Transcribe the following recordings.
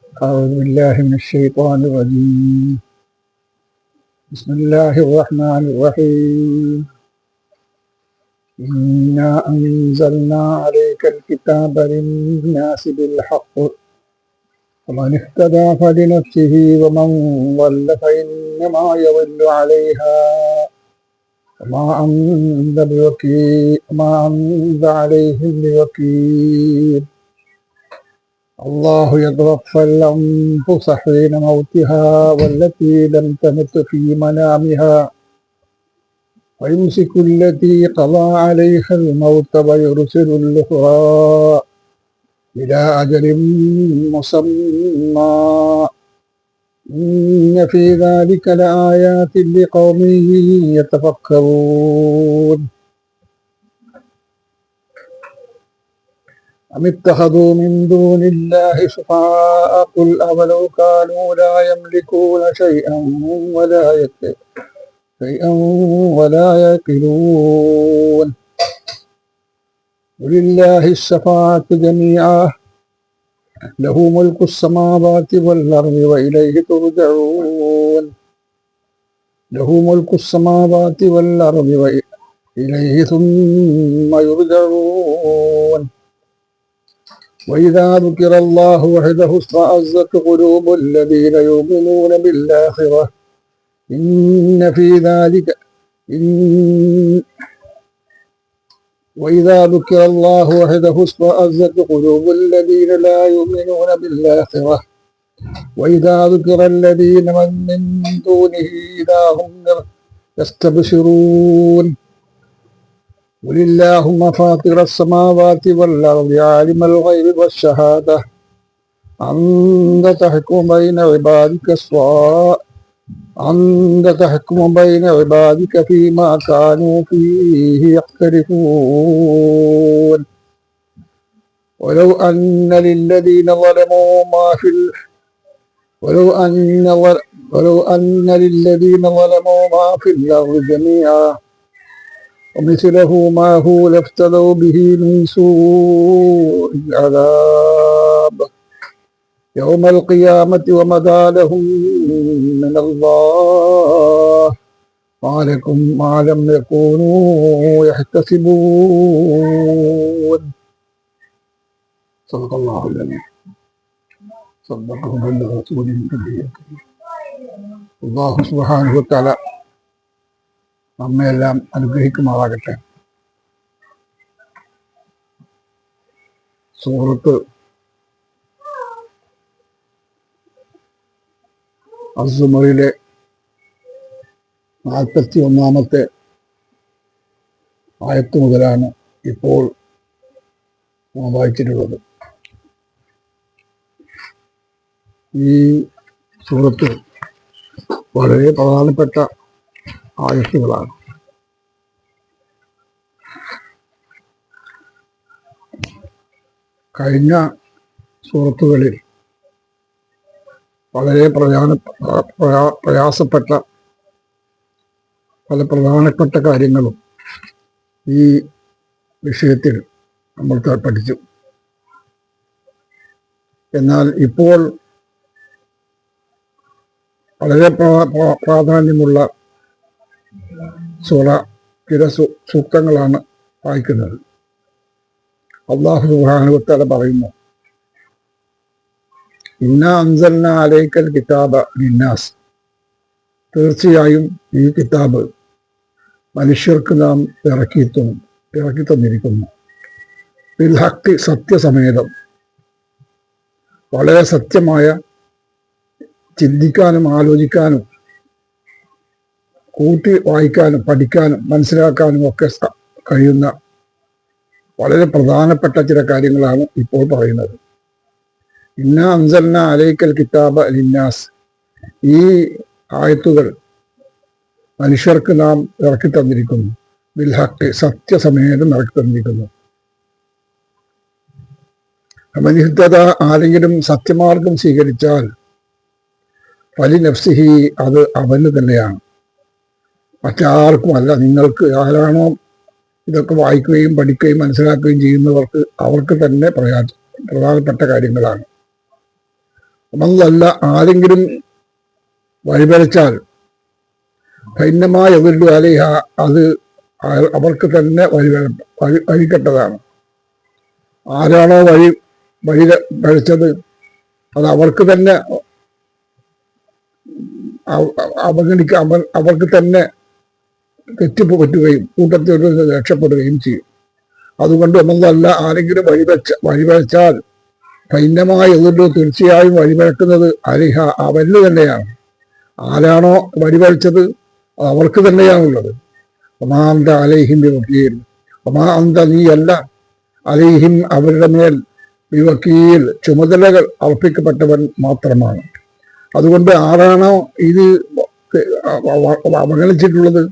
أعوذ بالله من الشيطان الرجيم. بسم الله الرحمن الرحيم. إنا أنزلنا عليك الكتاب للناس بالحق فمن اهتدى فلنفسه ومن ضل فإنما يضل عليها وما أنت عليهم بوكيل. الله يتوفى الأنفس حين موتها والتي لم تمت في منامها ويمسك التي قضى عليها الموت ويرسل الأخرى إلى أجل مسمى إن في ذلك لآيات لقوم يتفكرون. أم اتخذوا من دون الله شفعاء قل أولو كانوا لا يملكون شيئا ولا يعقلون. ولله الشفاعة جميعا له ملك السماوات والأرض وإليه ترجعون. له ملك السماوات والأرض وإليه ثم يرجعون. وإذا ذكر الله وحده اشمأزت قلوب الذين يؤمنون بالآخرة وإذا ذكر الله وحده اشمأزت قلوب الذين لا يؤمنون بالآخرة وإذا ذكر الذين من دونه إذا هم يستبشرون. قل اللهم فاطر السماوات والأرض عالم الغيب والشهادة أنت تحكم بين عبادك فيما كانوا فيه يختلفون. ولو أن للذين ظلموا ما في الأرض جميعا ومثله معه لافتدوا به من سوء العذاب يوم القيامة وما لهم من الله ما لم يكونوا يحتسبون. صدق الله العظيم. صدقه بالرسول النبي. അല്ലാഹു സുബ്ഹാനഹു വ തആല നമ്മയെല്ലാം അനുഗ്രഹിക്കുമാറാകട്ടെ. സൂറത്ത് അസ്സുമറിലെ 41-ാമത്തെ ആയത്ത് മുതലാണ് ഇപ്പോൾ വായിച്ചിട്ടുള്ളത്. ഈ സൂറത്ത് വളരെ പ്രധാനപ്പെട്ട ആയത്തുകളാണ്. കഴിഞ്ഞ സൂറത്തുകളിൽ വളരെ പ്രയാസപ്പെട്ട പല പ്രധാനപ്പെട്ട കാര്യങ്ങളും ഈ വിഷയത്തിൽ നമ്മൾ പഠിച്ചു. എന്നാൽ ഇപ്പോൾ വളരെ പ്രാധാന്യമുള്ള ചില സൂക്തങ്ങളാണ് വായിക്കുന്നത്. അല്ലാഹു സുബ്ഹാനഹു വ തആല പറയുന്നു, ഇന്നാ അൻസൽനാ അലൈക്കൽ കിതാബ ലിന്നാസ്, തീർച്ചയായും ഈ കിതാബ് മനുഷ്യർക്ക് നാം ഇറക്കി തന്നിരിക്കുന്നു. ബിൽ ഹഖ്, സത്യസമേതം, വളരെ സത്യമായ, ചിന്തിക്കാനും ആലോചിക്കാനും കൂട്ടി വായിക്കാനും പഠിക്കാനും മനസ്സിലാക്കാനും ഒക്കെ കഴിയുന്ന വളരെ പ്രധാനപ്പെട്ട ചില കാര്യങ്ങളാണ് ഇപ്പോൾ പറയുന്നത്. ഇന്നാ അൻസൽനാ അലൈക്കൽ കിതാബ ലിന്നാസ്, ഈ ആയത്തുകൾ മനുഷ്യർക്ക് നാം ഇറക്കി തന്നിരിക്കുന്നു. ബിൽ ഹഖ്, സത്യസമേതം ഇറക്കി തന്നിരിക്കുന്നു. മനിഹ്തദ, ആരെങ്കിലും സത്യമാർഗം സ്വീകരിച്ചാൽ ഫലി നഫ്സിഹി, അത് അവന് തന്നെയാണ്, മറ്റാർക്കും അല്ല. നിങ്ങൾക്ക് ആരാണോ ഇതൊക്കെ വായിക്കുകയും പഠിക്കുകയും മനസ്സിലാക്കുകയും ചെയ്യുന്നവർക്ക് അവർക്ക് തന്നെ പ്രധാനപ്പെട്ട കാര്യങ്ങളാണ്. നമ്മളല്ല ആരെങ്കിലും വഴിപഴച്ചാൽ ഭൈന്നമായ എതിർഡു അലേഹ, അത് അവർക്ക് തന്നെ വഴികെട്ടതാണ്. ആരാണോ വഴി പഴച്ചത് അത് അവർക്ക് തന്നെ അവർക്ക് തന്നെ തെറ്റിപ്പറ്റുകയും കൂട്ടത്തിൽ രക്ഷപ്പെടുകയും ചെയ്യും. അതുകൊണ്ട് ഒന്നല്ല ആരെങ്കിലും വഴിപഴച്ചാൽ ഭൈന്നമായ എതിർഡു, തീർച്ചയായും വഴിപഴക്കുന്നത് അലിഹ അവന് തന്നെയാണ്. ആരാണോ വഴിപഴിച്ചത് അവർക്ക് തന്നെയാണുള്ളത്. ഒമാന്ത അലൈഹിം വക്കീൽ, ഒമാ അന്ത നീയല്ല അലൈഹിം അവരുടെ മേൽ വക്കീൽ, ചുമതലകൾ അർപ്പിക്കപ്പെട്ടവൻ മാത്രമാണ്. അതുകൊണ്ട് ആരാണോ ഇത് അവഗണിച്ചിട്ടുള്ളത്,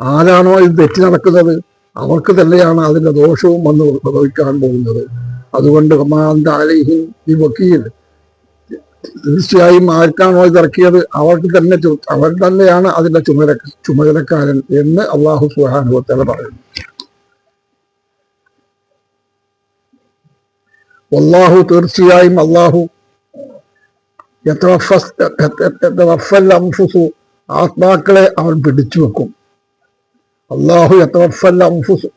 ആരാണോ ഇത് തെറ്റി നടക്കുന്നത്, അവർക്ക് തന്നെയാണ് അതിന്റെ ദോഷവും വന്ന് ഭവിക്കാൻ പോകുന്നത്. അതുകൊണ്ട് ഒമാന്ത അലൈഹിം വക്കീൽ, തീർച്ചയായും ആർക്കാണോ ഇതിറക്കിയത് അവർ തന്നെയാണ് അതിന്റെ ചുമതലക്കാരൻ എന്ന് അള്ളാഹു സുബ്ഹാനഹു വ തആല പറയുന്നു. വല്ലാഹു, തീർച്ചയായും അള്ളാഹു യതവഫൽ അൻഫുസു, ആത്മാക്കളെ അവൻ പിടിച്ചു വെക്കും. അള്ളാഹു യതവഫൽ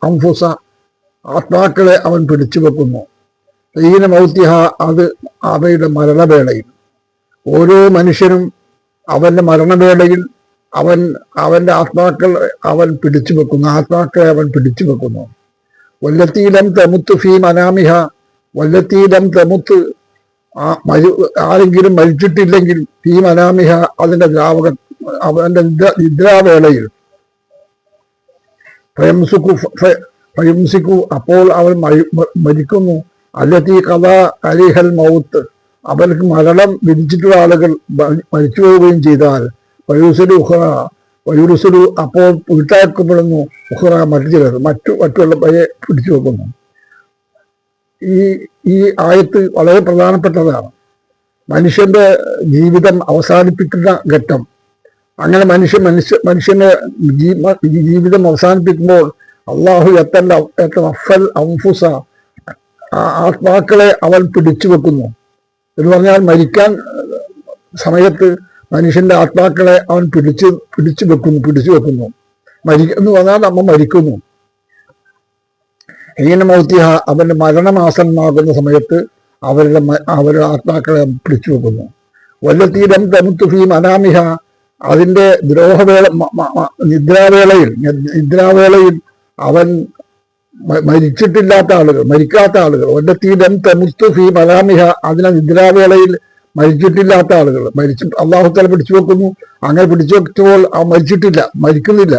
അൻഫുസ, ആത്മാക്കളെ അവൻ പിടിച്ചു വെക്കുന്നു. ഹീന മൗതിഹ, അത് അവയുടെ മരണവേളയിൽ. ഓരോ മനുഷ്യനും അവന്റെ മരണവേളയിൽ അവന്റെ ആത്മാക്കളെ അവൻ പിടിച്ചു വെക്കുന്നു. വല്ലത്തീലം തമുത്ത് ഫീ മനാമിഹ, വല്ലത്തീലം തമുത്ത്, ആരെങ്കിലും മരിച്ചിട്ടില്ലെങ്കിൽ ഫീ മനാമിഹ, അവന്റെ നിദ്രാവേളയിൽ. ഫയംസിക്കു, അപ്പോൾ അവൻ മരിക്കുന്നു. അല്ലത്തീ ഖദാ അലൈഹൽ മൗത്ത്, അവർക്ക് മരണം വിധിച്ചിട്ടുള്ള ആളുകൾ മരിച്ചു പോവുകയും ചെയ്താൽ വയുറുസുലു, അപ്പോൾ വീട്ടാക്കപ്പെടുന്നു. ഉഹ്റ, മറ്റു ചിലർ മറ്റുള്ളവരെ പിടിച്ചു വെക്കുന്നു. ഈ ആയത്ത് വളരെ പ്രധാനപ്പെട്ടതാണ്. മനുഷ്യന്റെ ജീവിതം അവസാനിപ്പിക്കുന്ന ഘട്ടം. അങ്ങനെ മനുഷ്യന്റെ ജീവിതം അവസാനിപ്പിക്കുമ്പോൾ അള്ളാഹു യതവഫൽ അൻഫുസ, ആത്മാക്കളെ അവൻ പിടിച്ചു വെക്കുന്നു എന്ന് പറഞ്ഞാൽ മരിക്കാൻ സമയത്ത് മനുഷ്യന്റെ ആത്മാക്കളെ അവൻ പിടിച്ചു വെക്കുന്നു. എന്ന് പറഞ്ഞാൽ നമ്മ മരിക്കുന്നു. ഹീന മൗതിഹ, അവന്റെ മരണമാസന്നമാകുന്ന സമയത്ത് അവരുടെ ആത്മാക്കളെ പിടിച്ചു വെക്കുന്നു. വല്ലത്തീരം തമുത്തു ഫീ മനാമിഹ, അതിന്റെ നിദ്രാവേളയിൽ അവൻ മരിക്കാത്ത ആളുകൾ. വല്ലത്തീരം തമുത്തു ഫീ മനാമിഹ, അതിനെ നിദ്രാവേളയിൽ മരിച്ചിട്ടില്ലാത്ത ആളുകൾ. അള്ളാഹു തആല പിടിച്ചു വെക്കുന്നു. അങ്ങനെ പിടിച്ചു വെച്ചപ്പോൾ അവൻ മരിക്കുന്നില്ല.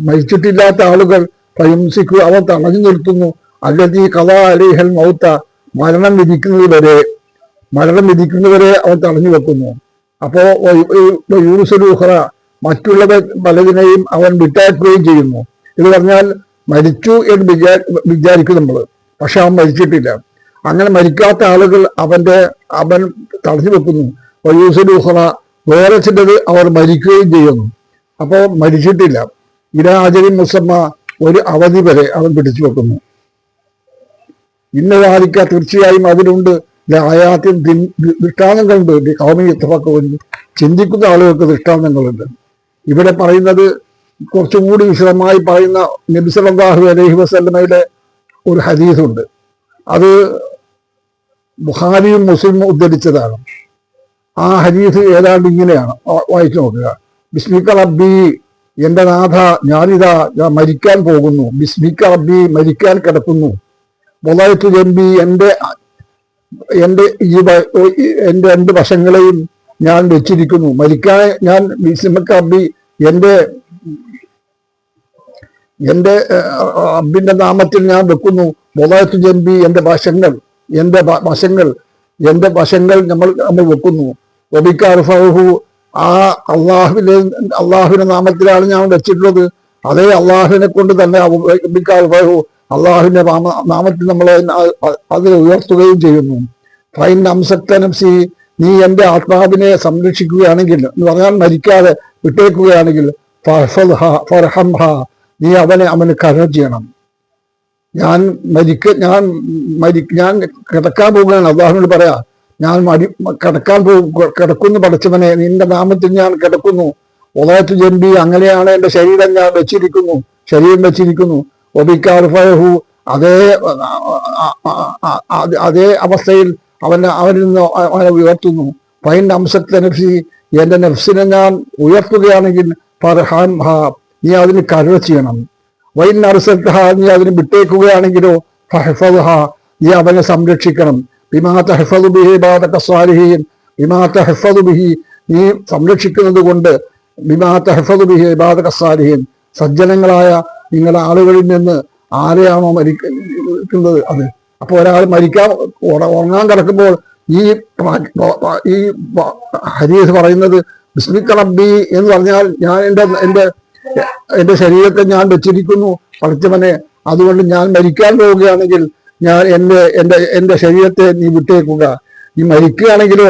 മരിച്ചിട്ടില്ലാത്ത ആളുകൾ ഫയംസിക്കു, അവൻ തടഞ്ഞു നിർത്തുന്നു. അല്ലതീ ഖദാ അലൈഹൽ മൗത, മരണം വിധിക്കുന്നവരെ അവൻ തടഞ്ഞു വെക്കുന്നു. അപ്പോ യൂറുസുലു ഉഖ്റ, മറ്റുള്ള പലതിനെയും അവൻ വിട്ടയക്കുകയും ചെയ്യുന്നു. ഇത് പറഞ്ഞാൽ മരിച്ചു എന്ന് വിചാരിക്കും നമ്മൾ, പക്ഷെ അവൻ മരിച്ചിട്ടില്ല. അങ്ങനെ മരിക്കാത്ത ആളുകൾ അവൻ തടഞ്ഞു വെക്കുന്നു. യൂറുസുലു ഉഖ്റ, വേറെ ചിലത് അവർ മരിക്കുകയും ചെയ്യുന്നു. അപ്പോൾ മരിച്ചിട്ടില്ല. ഇലാ അജലിൻ മുസമ്മ, ഒരു അവധി വരെ അവൻ പിടിച്ചു വെക്കുന്നു. ഇന്നതാലിക്ക, തീർച്ചയായും അതിലുണ്ട് ആയാത്തിൽ ദൃഷ്ടാന്തങ്ങളുണ്ട്. കൗമിയത്തഫക്കവും, ചിന്തിക്കുന്ന ആളുകൾക്ക് ദൃഷ്ടാന്തങ്ങളുണ്ട്. ഇവിടെ പറയുന്നത് കുറച്ചുകൂടി വിശദമായി പറയുന്ന നബി സല്ലല്ലാഹു അലൈഹി വസല്ലമയുടെ ഒരു ഹദീസുണ്ട്. അത് ബുഖാരിയും മുസ്ലിമും ഉദ്ധരിച്ചതാണ്. ആ ഹദീസ് ഏതാണ്ട് ഇങ്ങനെയാണ്, വായിച്ചു നോക്കുക. ബിസ്മിക റബ്ബി, എന്റെ നാഥ, ഞാൻ മരിക്കാൻ പോകുന്നു. ബിസ്മിക റബ്ബി, മരിക്കാൻ കിടക്കുന്നു. വളഅ്തു ജംബി, എന്റെ രണ്ട് വശങ്ങളെയും ഞാൻ വെച്ചിരിക്കുന്നു. മരിക്കാൻ ഞാൻ ബിസ്മിക റബ്ബി, എന്റെ റബ്ബിന്റെ നാമത്തിൽ ഞാൻ വെക്കുന്നു. വളഅ്തു ജംബി, എന്റെ വശങ്ങൾ നമ്മൾ വെക്കുന്നു. വബിക അർഫഉഹു, ആ അള്ളാഹുവിന്റെ നാമത്തിലാണ് ഞാൻ വെച്ചിട്ടുള്ളത്. അതേ അള്ളാഹുവിനെ കൊണ്ട് തന്നെ അള്ളാഹുവിന്റെ നാമത്തിൽ നമ്മൾ അതിനെ ഉയർത്തുകയും ചെയ്യുന്നു. ഫൈൻ അംസക്ത നഫ്സി, നീ എന്റെ ആത്മാവിനെ സംരക്ഷിക്കുകയാണെങ്കിൽ, എന്ന് പറഞ്ഞാൽ മരിക്കാതെ വിട്ടേക്കുകയാണെങ്കിൽ, ഫർഹംഹ, നീ അവന് കരുണ ചെയ്യണം. ഞാൻ കിടക്കാൻ പോവുകയാണ്. അള്ളാഹുവിനോട് പറയാ, ഞാൻ കിടക്കുന്നു പഠിച്ചവനെ, നിന്റെ നാമത്തിൽ ഞാൻ കിടക്കുന്നു. ഒതാത്തു ജമ്പി, അങ്ങനെയാണ് എന്റെ ശരീരം ഞാൻ ശരീരം വെച്ചിരിക്കുന്നു. ഒബിക്കാർഫഹു, അതേ അവസ്ഥയിൽ അവനിൽ നിന്ന് അവനെ ഉയർത്തുന്നു. ഫൈൻ അംസക്ത നഫ്സി, എന്റെ നഫ്സിനെ ഞാൻ ഉയർത്തുകയാണെങ്കിൽ ഫർഹാൻ ഹ, നീ അതിന് കരുണ ചെയ്യണം. വൈൻ അർസൽഹ, നീ അതിന് വിട്ടേക്കുകയാണെങ്കിലോ ഫഹ്ഫദ്ഹ, നീ അവനെ സംരക്ഷിക്കണം. ബിമാ തഹ്ഫദു ബിഹി ഇബാദക സ്വാലിഹീൻ, ബിമാ തഹ്ഫദു ബിഹി, നീ സംരക്ഷിക്കുന്നത് കൊണ്ട്, ബിമാ തഹ്ഫദു ബിഹി ഇബാദക സ്വാലിഹീൻ, സജ്ജനങ്ങളായ നിങ്ങളുടെ ആളുകളിൽ നിന്ന് ആരെയാണോ മരിക്കുന്നത് അത്. അപ്പൊ ഒരാൾ ഉറങ്ങാൻ കിടക്കുമ്പോൾ ഈ ഹദീസ് പറയുന്നത് ബിസ്മിക റബ്ബി എന്ന് പറഞ്ഞാൽ, ഞാൻ എന്റെ ശരീരത്തെ ഞാൻ വെച്ചിരിക്കുന്നു പഠിച്ചവനെ, അതുകൊണ്ട് ഞാൻ മരിക്കാൻ പോവുകയാണെങ്കിൽ ഞാൻ എന്റെ ശരീരത്തെ നീ വിട്ടേക്കുക. ഈ മരിക്കുകയാണെങ്കിലോ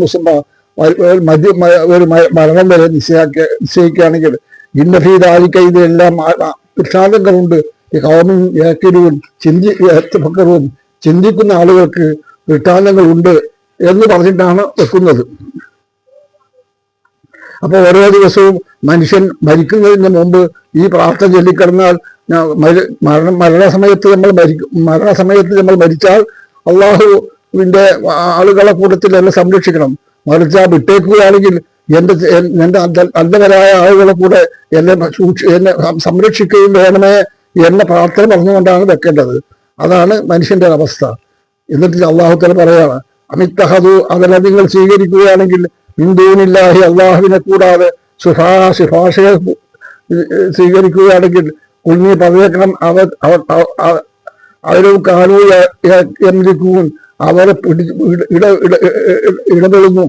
മുസമ്മ, ഒരു മരണം വരെ നിശ്ചയിക്കുകയാണെങ്കിൽ ഇന്നഫീദാലിക്ക, ഇതെല്ലാം ദൃഷ്ടാന്തങ്ങളുണ്ട്. ഈ കൗമിൻ ഏക്കരവും ചിന്തിക്കുന്ന ആളുകൾക്ക് ദൃഷ്ടാന്തങ്ങളുണ്ട് എന്ന് പറഞ്ഞിട്ടാണ് വെക്കുന്നത്. അപ്പൊ ഓരോ ദിവസവും മനുഷ്യൻ മരിക്കുന്നതിന് മുമ്പ് ഈ പ്രാർത്ഥന ചൊല്ലിക്കിടന്നാൽ, മരണസമയത്ത് നമ്മൾ മരിച്ചാൽ അള്ളാഹുവിന്റെ ആളുകളെ കൂട്ടത്തിൽ എന്നെ സംരക്ഷിക്കണം. മറിച്ചാൽ വിട്ടേക്കുകയാണെങ്കിൽ എന്റെ അന്ധകരായ ആളുകളെ കൂടെ എന്നെ സംരക്ഷിക്കുകയും വേണമേ എന്ന പ്രാർത്ഥന പറഞ്ഞുകൊണ്ടാണ് വെക്കേണ്ടത്. അതാണ് മനുഷ്യന്റെ അവസ്ഥ. എന്നിട്ട് അള്ളാഹു തആല പറയാണ്, അമിത്തഹദു, അതല്ല നിങ്ങൾ സ്വീകരിക്കുകയാണെങ്കിൽ മിൻദൂനില്ലാഹി, അള്ളാഹുവിനെ കൂടാതെ ശുപാർശയെ സ്വീകരിക്കുകയാണെങ്കിൽ കുഞ്ഞി പറഞ്ഞേക്കണം, അവരും കാണൂ എംലിക്കൂൻ, അവരെ ഇടപെടുന്നു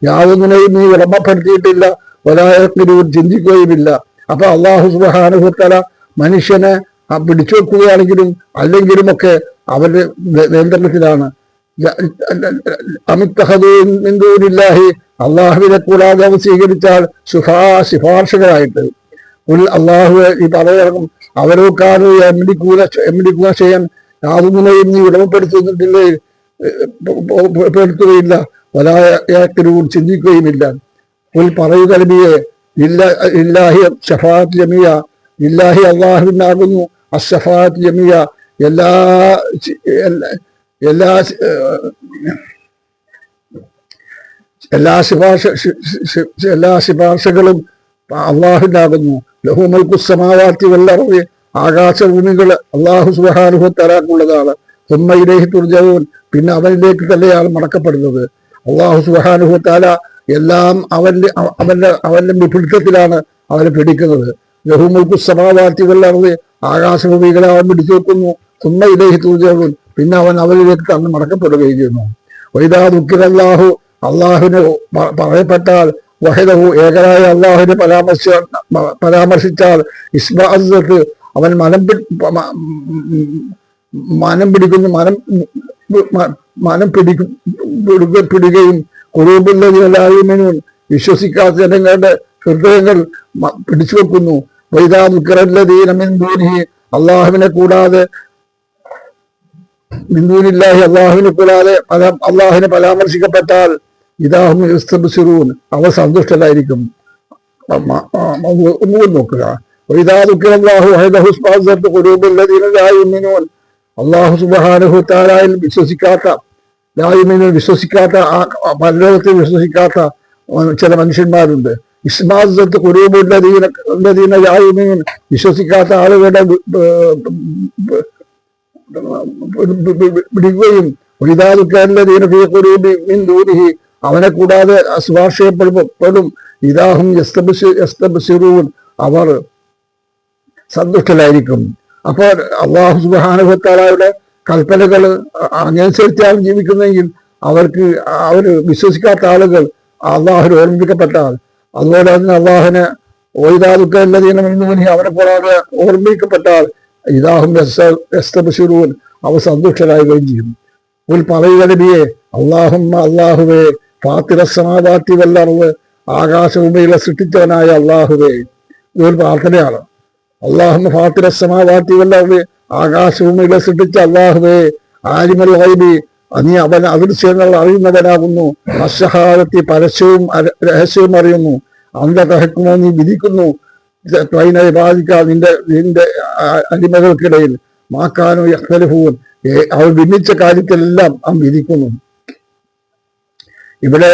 യാതൊന്നിനെയും നീ ഉടമപ്പെടുത്തിയിട്ടില്ല, ഒരാൾക്കും ചിന്തിക്കുകയുമില്ല. അപ്പൊ അള്ളാഹു സുബ്ഹാനഹു വ തആല മനുഷ്യനെ പിടിച്ചു വെക്കുകയാണെങ്കിലും അല്ലെങ്കിലും ഒക്കെ അവരുടെ നിയന്ത്രണത്തിലാണ്. അമിത്തഹദൂനില്ലാഹി, അള്ളാഹുവിനെ കൂടാതെ അവർ സ്വീകരിച്ചാൽ ശുപാർശകരായിട്ട് അള്ളാഹു ഈ പറയും, അവരോ കാലു എമ്മിടിക്കുക ചെയ്യാൻ യാതൊന്നിനെയും നീ ഉടമപ്പെടുത്തുന്നിട്ടില്ലേ, പെടുത്തുകയില്ല, വലായക്കരവും ചിന്തിക്കുകയുമില്ല. പറയുക നബിയെ, ഇല്ലാഹി ശഫാഅത്ത് ജമിയ, ഇല്ലാഹി അള്ളാഹുവിനാകുന്നു അശ്ശഫാഅത്ത് ജമിയ, എല്ലാ ശുപാർശകളും അള്ളാഹുവിനാകുന്നു. ലഹു മൽക്കു സമാവാതി വൽ അർദി, ആകാശഭൂമികൾ അള്ളാഹു സുബ്ഹാനഹു വ തആലക്കുള്ളതാണ്. സുമ്മ ഇലൈഹി തുർജഊൻ, പിന്നെ അവനിലേക്ക് തന്നെയാണ് മടക്കപ്പെടുന്നത്. അള്ളാഹു സുബ്ഹാനഹു വ തആല എല്ലാം അവന്റെ പിടുത്തത്തിലാണ് അവനെ പിടിക്കുന്നത്. ലഹു മൽക്കു സമാവാതി വൽ അർദി, ആകാശഭൂമികളെ അവൻ പിടിച്ചു വെക്കുന്നു. സുമ്മ ഇലൈഹി തുർജഊൻ, പിന്നെ അവനിലേക്ക് തന്നെ മടക്കപ്പെടുകയും ചെയ്യുന്നു. വൈദാ ദുഃഖിറല്ലാഹു, അള്ളാഹുവിനെ പറയപ്പെട്ടാൽ, വഹദഹു, ഏകനായ അള്ളാഹുവിനെ പരാമർശിച്ചാൽ, ഇസ്ബഅത്ത്, അവൻ മനം പിടിക്കുകയും, ഖുലൂബുല്ലദീനലായുമിനൂൻ, വിശ്വസിക്കാത്ത ജനങ്ങളുടെ ഹൃദയങ്ങൾ പിടിച്ചു വെക്കുന്നു. വൈദാ ദുഃഖിറല്ലദീന മിൻ ദൂനിഹി, അള്ളാഹുവിനെ കൂടാതെ മിൻദൂനില്ലാഹി, അള്ളാഹുവിനെ കൂടാതെ അള്ളാഹുവിനെ പരാമർശിക്കപ്പെട്ടാൽ ഇദാഹും യസ്തബ്ശിറൂൻ, അവർ സന്തുഷ്ടരായിരിക്കും. നോക്കുക, അള്ളാഹു സുബ്ഹാനഹു തആലയിൽ വിശ്വസിക്കാത്ത പരലോകത്തിൽ വിശ്വസിക്കാത്ത ചില മനുഷ്യന്മാരുണ്ട്. ഇസ്മാസത്ത് ഖുലൂബുല്ലദീന യായുമീൻ, വിശ്വസിക്കാത്ത ആളുകളുടെ പിടിക്കുകയും, അവനെ കൂടാതെ ശുപാർശയപ്പെടും. ഇദാഹും യസ്തബ്ശിറൂൻ, അവർ സന്തുഷ്ടരായിരിക്കും. അപ്പോൾ അല്ലാഹു സുബ്ഹാനഹു വ തആലയുടെ കൽപ്പനകൾ അനുസരിച്ചാണ് ജീവിക്കുന്നതെങ്കിൽ അവർ വിശ്വസിക്കാത്ത ആളുകൾ അള്ളാഹുവിനെ ഓർമ്മിക്കപ്പെട്ടാൽ, അതുപോലെ തന്നെ അള്ളാഹുവിനെ അവനെ കൂടാതെ ഓർമ്മിക്കപ്പെട്ടാൽ ഇദാഹും യസ്തബ്ശിറൂൻ, അവർ സന്തുഷ്ടരാകുകയും ചെയ്യും. പറയുക നബിയെ, അള്ളാഹുവേ ഫാത്തിറസ്സമാവാതി വൽ അർദ്, ആകാശഭൂമികളെ സൃഷ്ടിച്ചവനായ അള്ളാഹുവേ. ഇതൊരു പ്രാർത്ഥനയാണ്. അല്ലാഹുമ്മ ഫാത്തിറ സമാവാതി വൽ അർളി, ആകാശഭൂമികളെ സൃഷ്ടിച്ച അല്ലാഹുവേ, ആലിമുൽ ഗൈബി, നീ അവൻ അദൃശ്യങ്ങൾ അറിയുന്നവനാകുന്നു, അശ്ശഹാദത്തി പരസ്യവും രഹസ്യവും അറിയുന്നു, അന്ത തഹക്കുമോ നീ വിധിക്കുന്നു, ബാധിക്ക നിന്റെ അടിമകൾക്കിടയിൽ, മാക്കാനോ യഖ്തലിഫൂൻ അവർ ഭിന്നിച്ച കാര്യത്തിലെല്ലാം അവൻ വിധിക്കുന്നു. ഇവിടെ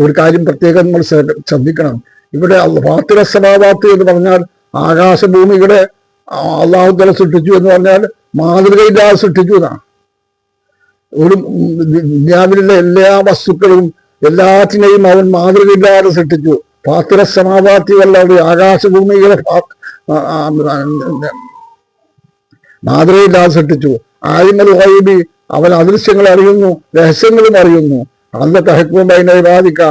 ഒരു കാര്യം പ്രത്യേകം നമ്മൾ ശ്രദ്ധിക്കണം. ഇവിടെ ഫാത്തിറ സമാവാത്ത് എന്ന് പറഞ്ഞാൽ ആകാശഭൂമികളെ അല്ലാഹു തആല സൃഷ്ടിച്ചു എന്ന് പറഞ്ഞാൽ മാതൃകയില്ലാതെ സൃഷ്ടിച്ചു എന്നാണ്. ഒരു ദുനിയാവിലുള്ള എല്ലാ വസ്തുക്കളും എല്ലാത്തിനെയും അവൻ മാതൃകയില്ലാതെ സൃഷ്ടിച്ചു. ഫാത്തിറ സമാവാത്തി വല്ലാതെ ആകാശഭൂമികളെ മാതൃകയില്ലാതെ സൃഷ്ടിച്ചു. ആലിമുൽ ഗൈബി, അവൻ അദൃശ്യങ്ങൾ അറിയുന്നു, രഹസ്യങ്ങളും അറിയുന്നു. അന്ത തഹക്കും ബൈന ഇബാദിക,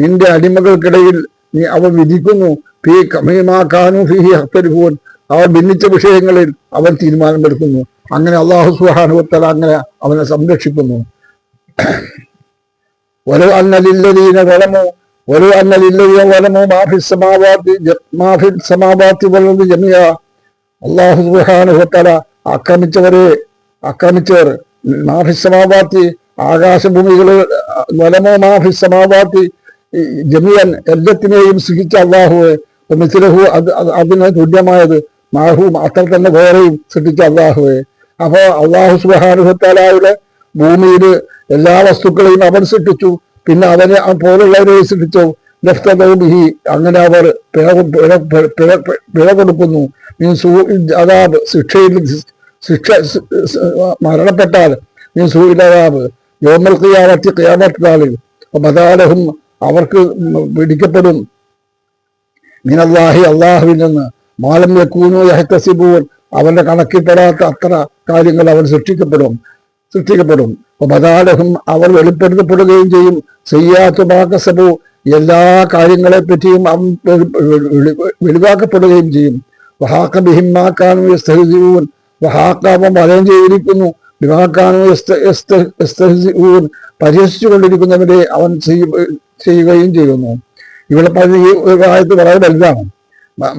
നിന്റെ അടിമകൾക്കിടയിൽ നീ അവൻ വിധിക്കുന്നു. ഫീ കമീമാ കാനൂ ഫീഹി യഖ്തലിഫൂൻ, അവർ ഭിന്നിച്ച വിഷയങ്ങളിൽ അവൻ തീരുമാനമെടുക്കുന്നു. അങ്ങനെ അല്ലാഹു സുബ്ഹാനഹു വ തആല അങ്ങനെ അവനെ സംരക്ഷിക്കുന്നു. വലൗ അന്ന ലില്ലദീന ളമൂ മാ ഫിസ് സമാവാതി വൽ അർദി ജമീഅ, അല്ലാഹു സുബ്ഹാനഹു വ തആല ആക്രമിച്ചവർ മാ ഫിസ് സമാവാതി, ആകാശഭൂമികള്, വലമോ മാ ഫിസ് സമാവാതി ജമീഅൻ, എല്ലാത്തിനെയും സൃഷ്ടിച്ച അല്ലാഹുവേ, മിസ്ലഹു അതിന് തുല്യമായത്, മാഹു അത്ര തന്നെ വേറെയും സൃഷ്ടിച്ച അല്ലാഹുവേ. അപ്പോ അല്ലാഹു സുബ്ഹാനഹു വ തആലയുടെ ഭൂമിയിൽ എല്ലാ വസ്തുക്കളെയും അവൻ സൃഷ്ടിച്ചു. പിന്നെ അവനെ പോലുള്ളവരെ സൃഷ്ടിച്ചു. ലഫ്തബിഹി, അങ്ങനെ അവർ പിഴ കൊടുക്കുന്നു. അതാബ്, ശിക്ഷ മരണപ്പെട്ടാൽ അതാബ് യൗമൽ ഖിയാമത്തി, ഖിയാമത്ത് നാളിൽ ബദാലഹും അവർക്ക് പിടിക്കപ്പെടും മിനല്ലാഹി അല്ലാഹുവിൽ നിന്ന്, മാലം യകൂനു യഹ്തസിബൂൻ അവന്റെ കണക്കിൽപ്പെടാത്ത അത്ര കാര്യങ്ങൾ അവർ സൃഷ്ടിക്കപ്പെടും. ബദാലഹും അവർ വെളിപ്പെടുത്തപ്പെടുകയും ചെയ്യും. സയ്യാത്തു മാ കസബു, എല്ലാ കാര്യങ്ങളെ പറ്റിയും വെളിവാക്കപ്പെടുകയും ചെയ്യും. വഹാഖ ബിഹിം മാ കാനൂ യസ്തഹ്സിഊൻ, വഹാഖ അവൻ വലയം ചെയ്തിരിക്കുന്നു, ബിമാ കാനൂ യസ്തഹ്സിഊൻ പരിഹസിച്ചുകൊണ്ടിരിക്കുന്നവരെ അവൻ ചെയ്യുകയും ചെയ്യുന്നു. ഇവിടെ പറഞ്ഞ ഈ ഒരു ആയത്ത് വളരെ വലുതാണ്.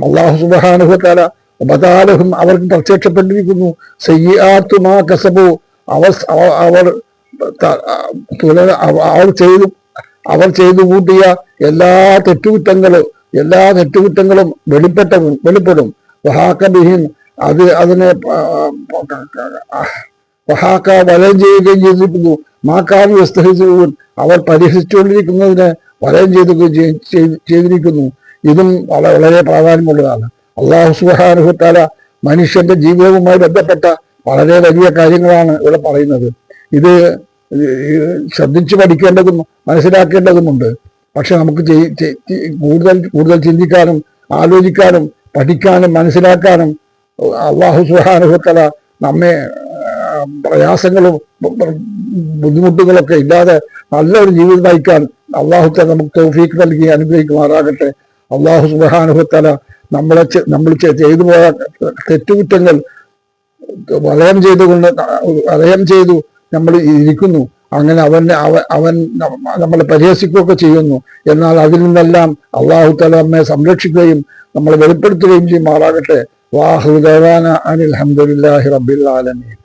അല്ലാഹു സുബ്ഹാനഹു വ തആല ബദാലഹും അവർക്ക് പ്രത്യക്ഷപ്പെട്ടിരിക്കുന്നു. സയ്യിആത്തു മാ കസബു, അവർ ചെയ്തു കൂട്ടിയ എല്ലാ തെറ്റുകുറ്റങ്ങളും വെളിപ്പെടും. വഹാഖ ബിഹിം, അതിനെ വഹാഖ വലയം ചെയ്യുകയും ചെയ്തിരിക്കുന്നു. മാ കാനൂ യസ്തഹ്സിഊൻ അവർ പരിഹസിച്ചുകൊണ്ടിരിക്കുന്നതിന് വലയം ചെയ്തിരിക്കുന്നു. ഇതും വളരെ പ്രാധാന്യമുള്ളതാണ്. അല്ലാഹു സുബ്ഹാനഹു വ തആല മനുഷ്യന്റെ ജീവിതവുമായി ബന്ധപ്പെട്ട വളരെ വലിയ കാര്യങ്ങളാണ് ഇവിടെ പറയുന്നത്. ഇത് ശ്രദ്ധിച്ചു പഠിക്കേണ്ടതും മനസ്സിലാക്കേണ്ടതുമുണ്ട്. പക്ഷെ നമുക്ക് കൂടുതൽ ചിന്തിക്കാനും ആലോചിക്കാനും പഠിക്കാനും മനസ്സിലാക്കാനും അല്ലാഹു സുബ്ഹാനഹു വ തആല നമ്മെ പ്രയാസങ്ങളും ബുദ്ധിമുട്ടുകളൊക്കെ ഇല്ലാതെ നല്ലൊരു ജീവിതം നയിക്കാൻ അല്ലാഹു തആല നമുക്ക് തൗഫീഖ് നൽകി അനുഗ്രഹിക്കുമാറാകട്ടെ. അല്ലാഹു സുബ്ഹാനഹു വ തആല നമ്മൾ ചെയ്തു പോയ തെറ്റുകുറ്റങ്ങൾ വലയം ചെയ്തു നമ്മൾ ഇരിക്കുന്നു. അങ്ങനെ അവൻ നമ്മളെ പരിഹസിക്കുകയൊക്കെ ചെയ്യുന്നു. എന്നാൽ അതിൽ നിന്നെല്ലാം അല്ലാഹു തആല നമ്മെ സംരക്ഷിക്കുകയും നമ്മളെ വെളിപ്പെടുത്തുകയും ചെയ്യുമാറാകട്ടെ. വാഹിറു ദഅവാന അനിൽ ഹംദുലില്ലാഹി റബ്ബിൽ ആലമീൻ.